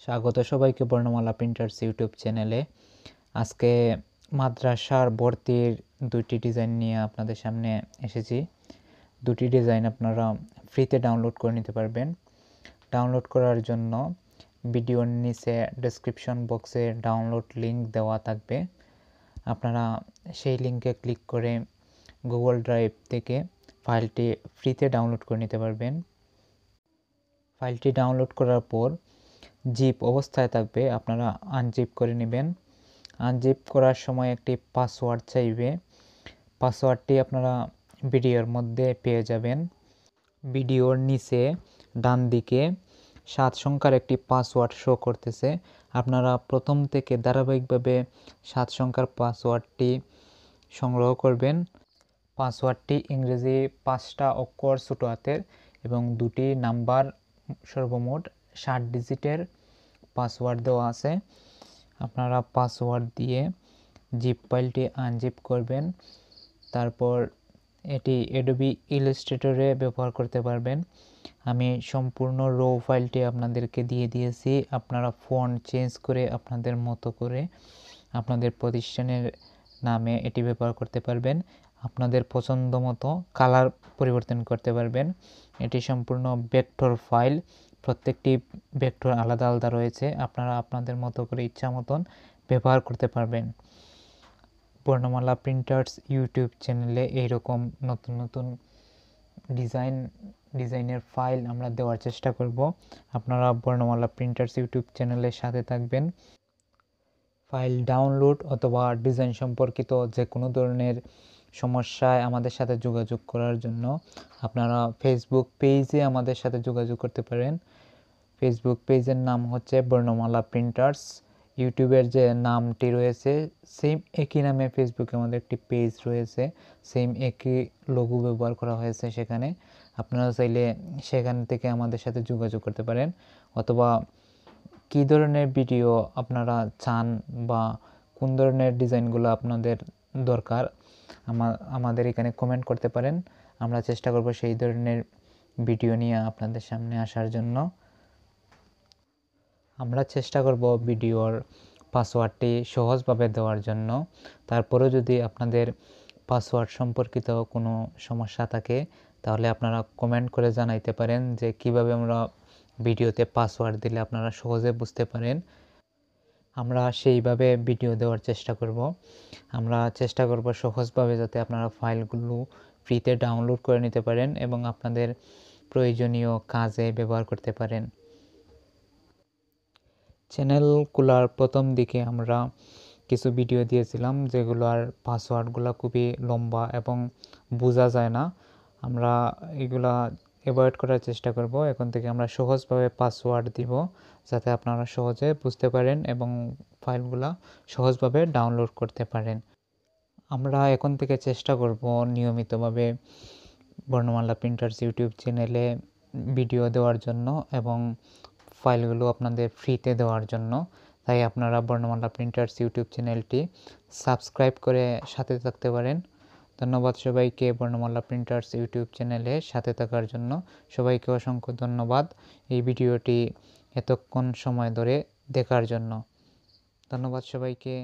স্বাগত সবাইকে বর্ণমালা প্রিন্টার্স ইউটিউব চ্যানেলে। আজকে মাদ্রাসার ভর্তির দুইটি ডিজাইন নিয়ে আপনাদের সামনে এসেছি। দুটি ডিজাইন আপনারা ফ্রিতে ডাউনলোড করে নিতে পারবেন। ডাউনলোড করার জন্য ভিডিওর নিচে ডেসক্রিপশন বক্সে ডাউনলোড লিঙ্ক দেওয়া থাকবে। আপনারা সেই লিঙ্কে ক্লিক করে গুগল ড্রাইভ থেকে ফাইলটি ফ্রিতে ডাউনলোড করে নিতে পারবেন। ফাইলটি ডাউনলোড করার পর জিপ অবস্থায় থাকবে, আপনারা আনজিপ করে নেবেন। আনজিপ করার সময় একটি পাসওয়ার্ড চাইবে। পাসওয়ার্ডটি আপনারা ভিডিওর মধ্যে পেয়ে যাবেন। ভিডিওর নিচে ডান দিকে 7 সংখ্যার একটি পাসওয়ার্ড শো করতেছে। আপনারা প্রথম থেকে ধারাবাহিকভাবে 7 সংখ্যার পাসওয়ার্ডটি সংগ্রহ করবেন। পাসওয়ার্ডটি ইংরেজি 5টা অক্ষর ছোটো হাতের এবং 2টি নাম্বার, সর্বমোট 60 ডিজিটের পাসওয়ার্ড দেওয়া আছে। আপনারা পাসওয়ার্ড দিয়ে জিপ ফাইলটি আনজিপ করবেন। তারপর এটি অ্যাডোবি ইলাস্ট্রেটরে ব্যবহার করতে পারবেন। আমি সম্পূর্ণ রো ফাইলটি আপনাদেরকে দিয়ে দিয়েছি। আপনারা ফন্ট চেঞ্জ করে আপনাদের মতো করে আপনাদের প্রতিষ্ঠানের নামে এটি ব্যবহার করতে পারবেন। আপনাদের পছন্দ মতো কালার পরিবর্তন করতে পারবেন। এটি সম্পূর্ণ ভেক্টর ফাইল, প্রত্যেকটি ভেক্টর আলাদা আলাদা রয়েছে। আপনারা আপনাদের মতো করে ইচ্ছা মতন ব্যবহার করতে পারবেন। বর্ণমালা প্রিন্টার্স ইউটিউব চ্যানেলে এইরকম নতুন নতুন ডিজাইনের ফাইল আমরা দেওয়ার চেষ্টা করব। আপনারা বর্ণমালা প্রিন্টার্স ইউটিউব চ্যানেলের সাথে থাকবেন। ফাইল ডাউনলোড অথবা ডিজাইন সম্পর্কিত যে কোনো ধরনের সমস্যায় আমাদের সাথে যোগাযোগ করার জন্য আপনারা ফেসবুক পেজে আমাদের সাথে যোগাযোগ করতে পারেন। ফেসবুক পেজের নাম হচ্ছে বর্ণমালা প্রিন্টার্স। ইউটিউবের যে নামটি রয়েছে সেম একই নামে ফেসবুকে আমাদের একটি পেজ রয়েছে, সেম একই লোগো ব্যবহার করা হয়েছে সেখানে। আপনারা চাইলে সেখান থেকে আমাদের সাথে যোগাযোগ করতে পারেন, অথবা কী ধরনের ভিডিও আপনারা চান বা কোন ধরনের ডিজাইনগুলো আপনাদের দরকার আমাদের এখানে কমেন্ট করতে পারেন। আমরা চেষ্টা করব সেই ধরনের ভিডিও নিয়ে আপনাদের সামনে আসার জন্য। আমরা চেষ্টা করব ভিডিওর পাসওয়ার্ডটি সহজভাবে দেওয়ার জন্য। তারপরেও যদি আপনাদের পাসওয়ার্ড সম্পর্কিত কোনো সমস্যা থাকে তাহলে আপনারা কমেন্ট করে জানাইতে পারেন যে কিভাবে আমরা ভিডিওতে পাসওয়ার্ড দিলে আপনারা সহজে বুঝতে পারেন। আমরা সেইভাবে ভিডিও দেওয়ার চেষ্টা করব। আমরা চেষ্টা করব সহজভাবে যাতে আপনারা ফাইলগুলো ফ্রিতে ডাউনলোড করে নিতে পারেন এবং আপনাদের প্রয়োজনীয় কাজে ব্যবহার করতে পারেন। চ্যানেল খোলার প্রথম দিকে আমরা কিছু ভিডিও দিয়েছিলাম যেগুলোর পাসওয়ার্ডগুলো খুবই লম্বা এবং বোঝা যায় না। আমরা এগুলা অ্যাভয়েড করার চেষ্টা করব। এখন থেকে আমরা সহজভাবে পাসওয়ার্ড দিব যাতে আপনারা সহজে বুঝতে পারেন এবং ফাইলগুলা সহজভাবে ডাউনলোড করতে পারেন। আমরা এখন থেকে চেষ্টা করব নিয়মিতভাবে বর্ণমালা প্রিন্টার্স ইউটিউব চ্যানেলে ভিডিও দেওয়ার জন্য এবং ফাইলগুলো আপনাদের ফ্রিতে দেওয়ার জন্য। তাই আপনারা বর্ণমালা প্রিন্টার্স ইউটিউব চ্যানেলটি সাবস্ক্রাইব করে সাথে থাকতে পারেন। ধন্যবাদ সবাইকে বর্ণমালা প্রিন্টার্স ইউটিউব চ্যানেলে সাথে থাকার জন্য। সবাইকে অসংখ্য ধন্যবাদ এই ভিডিওটি এতক্ষণ সময় ধরে দেখার জন্য। ধন্যবাদ সবাইকে।